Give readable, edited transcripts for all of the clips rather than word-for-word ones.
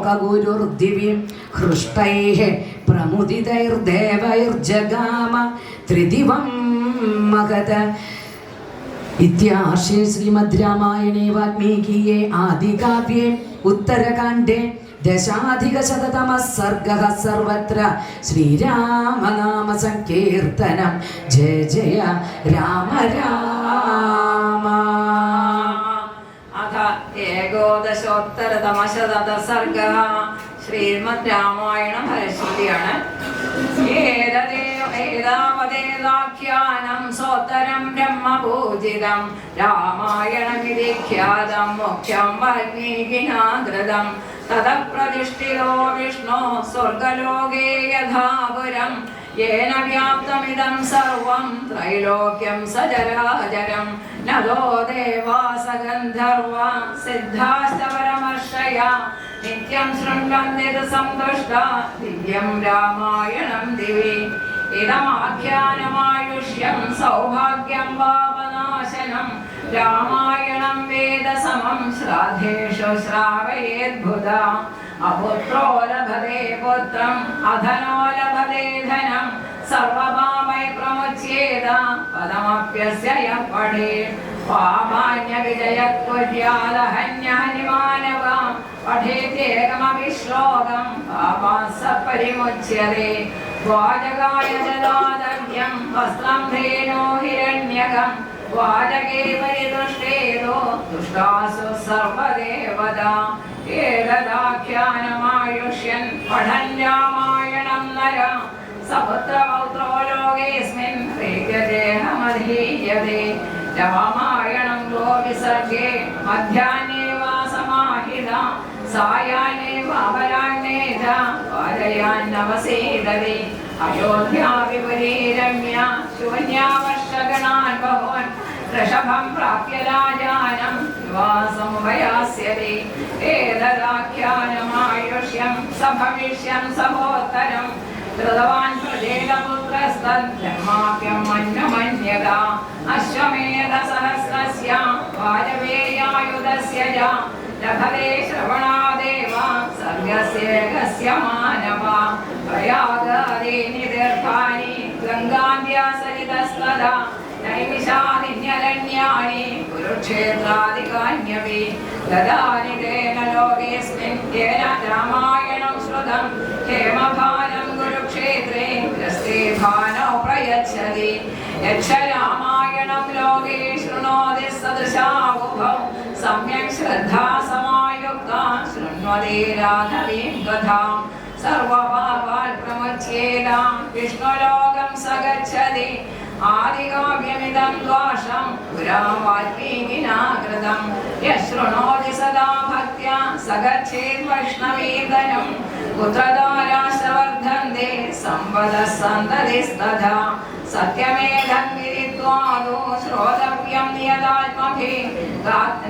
ലോകഗുരുർദിവ്യം ഹൃഷ്ടൈഃ പ്രമുദിതൈർദേവൈർജഗാമ ത്രിദിവം മഗധ. ഇത്യാർഷേ ശ്രീമദ് രാമായണേ വാൽമീകിയേ ആദികാവ്യേ ഉത്തരകാണ്ഡേ ദശാധികശതതമഃ സർഗഃ. സർവത്ര ശ്രീരാമനാമ സങ്കീർത്തനം. ജയ ജയ രാമ രാമ. അഥ ഏകോദശോത്തരതമശതഃ സർഗഃ. ശ്രീമദ് രാമായണ ഫലശ്രുതിയാണ്. ഏതാവതേതാഖ്യാനം സോത്തരം ബ്രഹ്മപൂജിതം രാമായണമിതി ഖ്യാതം മുഖ്യം വാൽമീകിനാ ധൃതം. തതഃ പ്രതിഷ്ഠിതോ വിഷ്ണോ സ്വർഗലോകേ യഥാപുരം യേന വ്യാപ്തമിദം സർവം ത്രൈലോക്യം സചരാചരം. നദോ ദേവാസ ഗന്ധർവാ സിദ്ധാശ്ച പരമർഷയാ നിത്യം ശൃണ്വന്തി സന്തുഷ്ടാ ദിവ്യം രാമായണം ദിവി. ഇദമാഖ്യാനമായുഷ്യം സൗഭാഗ്യം പാപനാശനം രാമായണം വേദസമം ശ്രാദ്ധേഷു ശ്രാവയേദ്ഭുത. അപുത്രോ ലഭതേ പുത്രം അധനോ ലഭതേ ധനം സർവപാപൈ പ്രമുച്യേത പദമപ്യസ്യ യഃ പഠേത്. പാപാന്യവിജയത് കുര്യാദഹന്യഹനിമാനവാം പഠേത്യേകമപി ശ്ലോകം പാപാഃ സ പരിമുച്യതേ. വാചകായ ജലാദവ്യം വസ്ത്രം ധേനോ ഹിരണ്യകം വാചകേ പരിതുഷ്ടേതോ ദുഷ്ടാസു സർവദേവതാ. ഏതദാഖ്യാനമായുഷ്യൻ പഠൻ രാമായണം നര സപുത്രപൗത്രോ ലോകേസ്മിൻ പ്രീത്യദേഹമധീയതേ. രാമായണം ഗോവിസർഗേ മധ്യാഹ്നേ വാ സമാഹിത സായാഹ്നേ വാപരാഹ്നേ ച പാരയാന്നവസേദതി. അയോധ്യാ വിപുലീ രമ്യ ശൂന്യാ വർഷഗണാൻ ബഹൂൻ ഋഷഭം പ്രാപ്യ രാജാനം യുവാസമുപയാസ്യതി. ഏതദാഖ്യാനമായുഷ്യം സഭവിഷ്യം സഹോത്തരം ധൃതവാൻ പ്രജേതപുത്രസ്തദ്ബ്രഹ്മാപ്യം മന്യമന്യത. അശ്വമേധസഹസ്രസ്യ വാജപേയായുധസ്യ ച ലഭതേ ശ്രവണാദേവ സർഗസ്യേകസ്യ മാനവ. പ്രയാഗാദീനി തീർത്ഥാനി ഗംഗാദ്യാസരിതസ്തദാ നൈമിഷാദിന്യരണ്യാനി കുരുക്ഷേത്രാദികാന്യപി. ദദാനി തേന ലോകേസ്മിൻ യേന രാമായണം ശ്രുതം ഹേമഭാരം കുരുക്ഷേത്രേ ഗ്രസ്തേ ഭാനോ പ്രയച്ഛതി. യക്ഷ രാമായണം ലോകേ ശൃണോതി സദൃശാവുഭൗ സമ്യക് ശ്രദ്ധാ സമായുക്ത ശൃണ്വതി രാഘവീം കഥാം. സർവപാപാൽ പ്രമുച്യേത വിഷ്ണുലോകം സഗച്ഛതി. ആദികാവ്യമിദം ദ്വാഷം പുരാ വാൽമീകിനാ കൃതം. യശൃണോതി സദാ ഭക്ത്യാ സഗച്ഛേത് വൈഷ്ണവീധനം. പുത്രധാരാശ്ച വർദ്ധന്തെ സമ്പദഃ സന്തതിസ്തഥാ. സത്യമേധം വിദിത്വാദോ ശ്രോതവ്യം നിയതാത്മഭിः.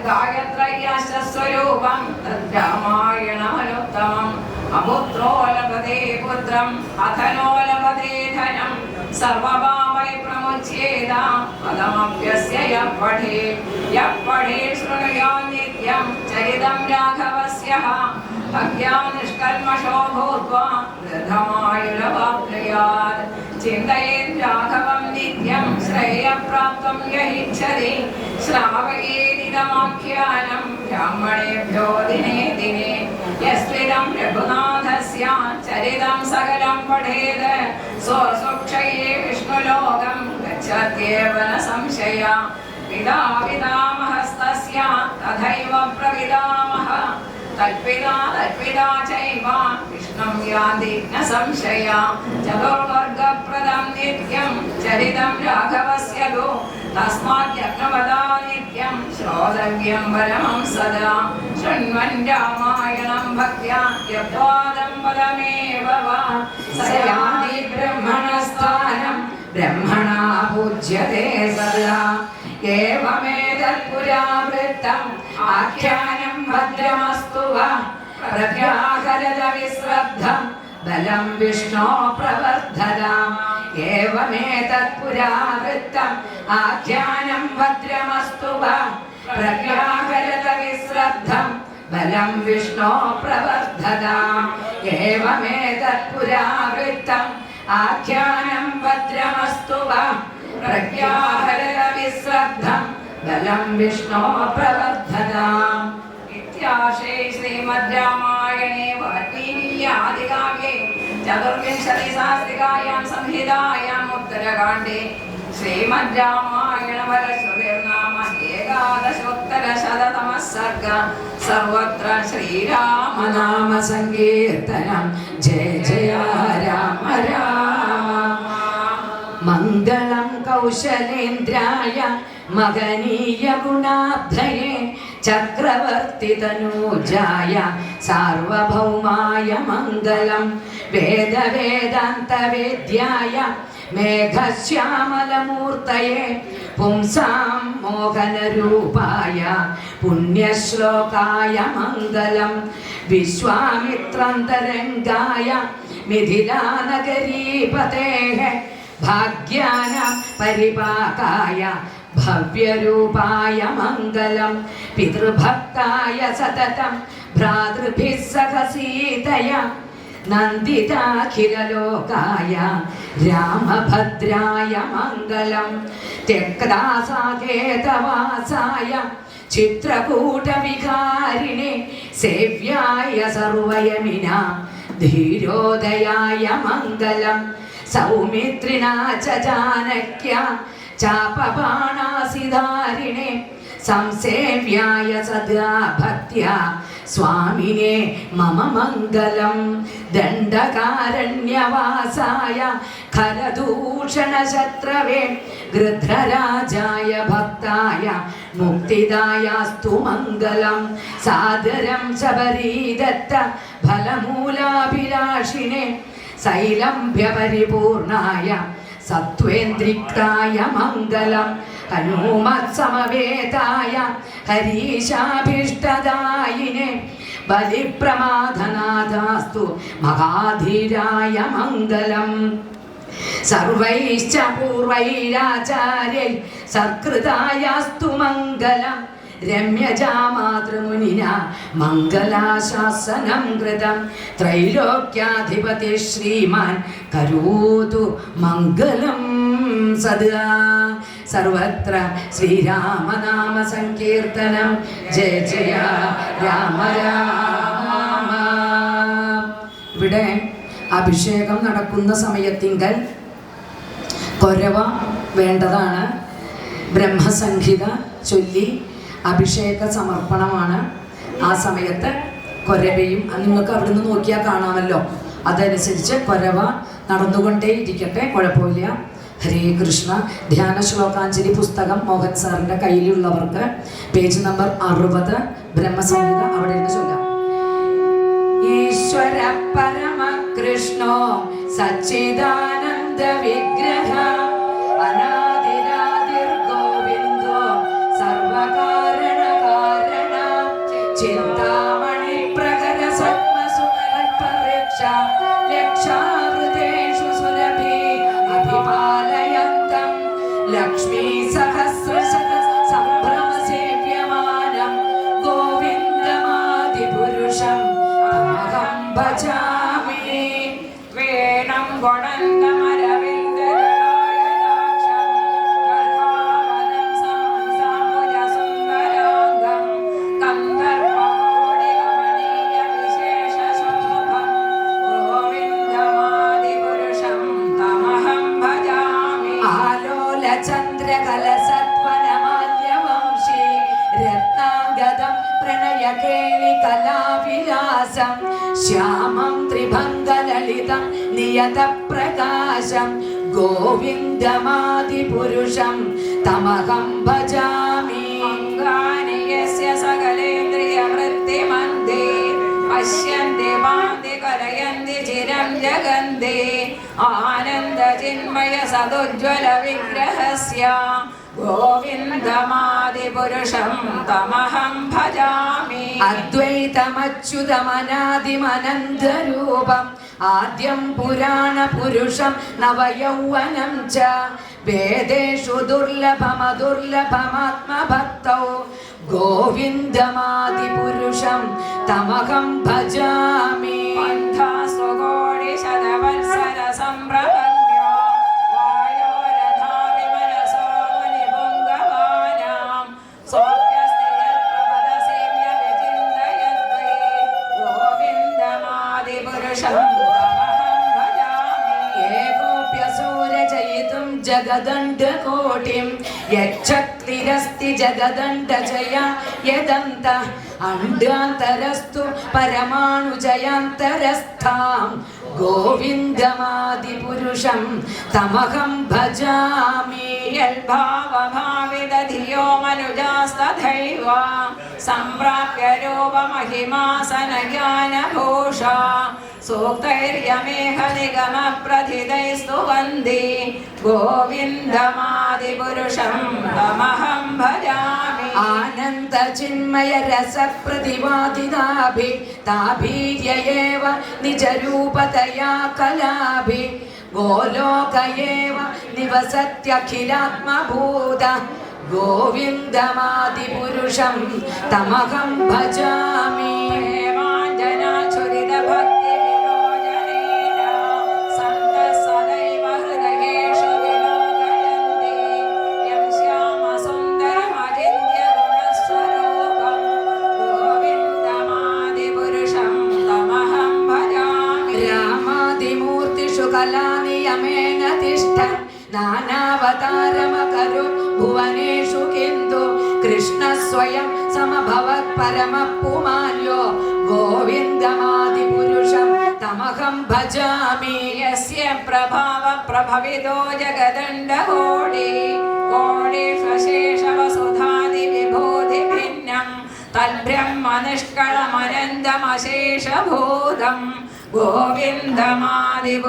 ഗായത്രയ്യശ്ച സ്വരൂപം തദ്രാമായണമനുത്തമം. അപുത്രോ ലഭതേ പുത്രം അധനോ ലഭതേ ധനം സർവപാപൈ പ്രമുച്യേത പദമപ്യസ്യ യഃ പഠേത്. യഃ പഠേത് ശൃണുയാത് നിത്യം ചരിതം രാഘവസ്യഃ ഭക്ത്യാ നിഷ്കൽമഷോ ഭൂത്വാ ദീർഘമായുരവാപ്നുയാത്. ചിന്തയേത് രാഘവം നിത്യം ശ്രേയഃപ്രാപ്തും യഹിച്ഛതി. ശ്രാവയേദിദമാഖ്യാനം ബ്രാഹ്മണേഭ്യോ ദിനേ ദിനേ. യസ്ത്വിദം രഘുനാഥസ്യ ചരിതം സകലം പഠേത് സ്വസുക്ഷയേ വിഷ്ണുലോകം ഗച്ഛത്യേവ ന സംശയ. പിതാ പിതാമഹസ്തസ്യ തഥൈവ പ്രപിതാമഹ തൽപിതാ തൽപിതാ ചൈവ വിഷ്ണും യാതി ന സംശയ. ചതുർവർഗപ്രദം നിത്യം ചരിതം രാഘവസ്യ ഗോ തസ്മാദ്യജ്ഞവദാ നിത്യം ശ്രോതവ്യം പരമം സദാ. ശൃണ്വൻ രാമായണം ഭക്ത്യാ യത്വാദം പദമേവ വാ സയാതി ബ്രഹ്മണസ്ഥാനം ബ്രഹ്മണാ പൂജ്യതേ സദാ. ഏവമേതത്പുരാവൃത്തം ആഖ്യാനം ഭദ്രമസ്തു വ പ്രഭ്യാഹരത വിശ്രദ്ധം ബലം വിഷ്ണോ പ്രവർദ്ധതാം. ഏവമേതത്പുരാവൃത്തം ആഖ്യാനം ഭദ്രമസ്തു വ പ്രഭ്യാഹരത വിശ്രദ്ധം ബലം വിഷ്ണോ പ്രവർദ്ധതാം ഏവമേതത് പുരാവൃത്തം ആഖ്യാനം ഭദ്രമസ്തു പ്രഖ്യാഹരത വിശ്രദ്ധം ബലം വിഷ്ണോ പ്രവർദ്ധതാം. ഇത്യാശേ ശ്രീമദ് രാമായണേ വാൽമീകീ ആദികാവ്യേ ചതുർവിംശതിസഹസ്രികായാം സംഹിതായാം ഉത്തരകാണ്ഡേ ശ്രീമദ് രാമായണ വരശ്രുതിർനാമ ഏകാദശോത്തരശതതമഃ സർഗഃ സർവത്ര ശ്രീരാമനാമ സങ്കീർത്തനം ജയ ജയ രാമ രാമ. മംഗളം കൗശലേന്ദ്രായ മഹനീയ ഗുണാബ്ധയേ ചക്രവർത്തി തനൂജായ സാർവഭൗമായ മംഗളം വേദവേദാന്തവേദ്യായ മേഘശ്യാമലമൂർത്തയേ പുംസാം മോഹനരൂപായ പുണ്യശ്ലോകായ മംഗളം വിശ്വാമിത്രന്തരംഗായ മിഥിലാനഗരീപതേഃ ഭാഗ്യാന പരിപാകായ ഭവ്യരൂപായ മംഗളം പിതൃഭക്തായ സതതം ഭ്രാതൃഭിः സഹ സീതയ നന്ദിതാഖിലലോകായ രാമഭദ്രായ മംഗളം ത്യക്താസാകേതവാസായ ചിത്രകൂടവിഹാരിണേ സേവ്യായ സർവയമിന ധീരോദയായ മംഗളം സൗമിത്രിണാ ച ജാനക്യ ചാപബാണാസിധാരിണേ സംസേവ്യായ സദാ ഭക്ത്യാ സ്വാമിനേ മമ മംഗളം ദണ്ഡകാരണ്യവാസായ ഖരദൂഷണശത്രവേ ഗൃധ്രരാജായ ഭക്തായ മുക്തിദായാസ്തു മംഗളം സാദരം ശബരീദത്ത ഫലമൂലാഭിലാഷിനെ ശൈലംഭ്യപരിപൂർണായ സത്വേന്ദ്രിക്തായ മംഗളം ഹനുമത്സമവേതായ ഹരീശാഭീഷ്ടദായിനെ ബലിപ്രമാദനാഥാസ്തു മഹാധീരായ മംഗളം സർവൈശ്ച പൂർവൈരാചാര്യൈ സത്കൃതായാസ്തു മംഗളം രമ്യജാമാതൃമുനിന മംഗലാശാസനം കൃതം ത്രൈലോക്യാധിപതി ശ്രീമാൻ കരോതു മംഗളം സദാ സർവത്ര ശ്രീരാമനാമ സങ്കീർത്തനം ജയ ജയ രാമ രാമ. ഇവിടെ അഭിഷേകം നടക്കുന്ന സമയത്തിങ്കൽ കൊരവ വേണ്ടതാണ്. ബ്രഹ്മസംഹിത ചൊല്ലി അഭിഷേക സമർപ്പണമാണ്. ആ സമയത്ത് കൊരവയും നിങ്ങൾക്ക് അവിടുന്ന് നോക്കിയാൽ കാണാമല്ലോ, അതനുസരിച്ച് കൊരവ നടന്നുകൊണ്ടേ ഇരിക്കട്ടെ, കുഴപ്പമില്ല. ഹരേ കൃഷ്ണ. ധ്യാന ശ്ലോകാഞ്ജലി പുസ്തകം മോഹൻ സാറിൻ്റെ കയ്യിലുള്ളവർക്ക് പേജ് നമ്പർ 60 ബ്രഹ്മസംഹിത അവിടെ ഇരുന്ന് ചൊല്ലാം. ഈശ്വര പരമകൃഷ്ണോ സച്ചിദാനന്ദ വിഗ്രഹ അനാദിരാദിർഗോവിന്ദോ സർവകാരണ കാരണ ചിന്താമണി പ്രകര സത്മസുരക്ഷ ലക്ഷാവൃതേഷു സുരഭി അഭിപാലയന്തം ലക്ഷ്മീ സഹസ്രശത സംഭ്രമ സേവ്യമാനം ഗോവിന്ദമാദിപുരുഷം തമഹം ഭജാമി. വേണം ഗുണന്തമരവിന്ദദളായദാക്ഷം ഗർഭാവനം സംസാമുജസുന്ദരാംഗം കന്ദർപ്പകോടികമണീയ വിശേഷശോഭം ഗോവിന്ദമാദിപുരുഷം തമഹം ഭജാമി. ആലോലചന്ദ്രകലസത്വനമാല്യവംശീ രത്നാംഗദം പ്രണയകേളി കലാവിലാസം ശ്യാമം ത്രിഭംഗലളിതം നിയതപ്രകാശം ഗോവിന്ദമാദിപുരുഷം തമഹം ഭജാമി. അംഗാനി യസ്യ സകലേന്ദ്രിയവൃത്തിമന്ദേ പശ്യന്തി ഭാന്തി കലയന്തി ചിരം ജഗന്തി ആനന്ദചിന്മയ സദുജ്വല വിഗ്രഹസ്യ ഗോവിന്ദമാദിപുരുഷം തമഹം ഭജാമി. അദ്വൈതമച്യുതമനാദിമനന്തരൂപം ആദ്യം പുരാണ പുരുഷം നവയൗവനം ച വേദേഷു ദുർലഭമദുർലഭമാത്മഭക്തൗ ഗോവിന്ദമാദിപുരുഷം തമഹം ഭജാമി പന്ഥാസ്വകോടിശതവത്സര സംപ്രഹണ്യോ വായോരഥാവിമനസോ മുനിപുംഗവാനാം സ്വപ്യസ്തിയൽപ്രപദസേവ്യവിചിന്തയദ്വൈ ഗോവിന്ദമാദിപുരുഷം തമഹം ഭജാമി ഏകോപ്യസൂരചയിതും ജഗദണ്ഡകോടിം യച്ഛക്തിരസ്തി ജഗദണ്ഡജയ യദന്ത അണ്ഡാന്തരസ്തു പരമാണുജയാന്തരസ്ഥാം ഗോവിന്ദമാദിപുരുഷം തമഹം ഭജാമി യൽഭാവഭാവിതധിയോ മനുജാസ്തഥൈവ സംപ്രാപ്യ രൂപമഹിമാസനജ്ഞാനഭൂഷ സൂക്തൈര്യമേഹ നിഗമപ്രഥിതൈസ്തു വന്ദേ ഗോവിന്ദമാദിപുരുഷം തമഹം ഭജാമി ആനന്ദചിന്മയ രസപ്രതിപാദിതാഭി താഭീര്യയേവ നിജരൂപതയാ കലാഭി ഗോലോകയേവ നിവസത്യഖിലാത്മഭൂത ഗോവിന്ദമാദിപുരുഷം തമഹം ഭജാമി പ്രേമാഞ്ജനാചുരിതഭക്തിവിലോചനേന സന്തഃ സദൈവ ഹൃദയേഷു വിലോകയന്തി യം ശ്യാമസുന്ദരമചിന്ത്യഗുണസ്വരൂപം ഗോവിന്ദമാദിപുരുഷം തമഹം ഭജാമി രാമാദിമൂർത്തിഷു കലാനിയമേന തിഷ്ഠൻ നാനാവതാരമകരു ഭുവനേഷു കിന്തു കൃഷ്ണ സ്വയം സമഭവത് പരമപുമാന്യോ ഗോവിന്ദമാദിപുരുഷം തമഹം ഭജാമി യസ്യ പ്രഭാവ പ്രഭവിതോ ജഗദണ്ഡകോടി കോടിഷ്വശേഷവസുധാതി വിഭൂതി ഭിന്നം തദ്ബ്രഹ്മനിഷ്കളമനന്തമശേഷഭൂതം ഗോവിന്ദമാദിപുരുഷം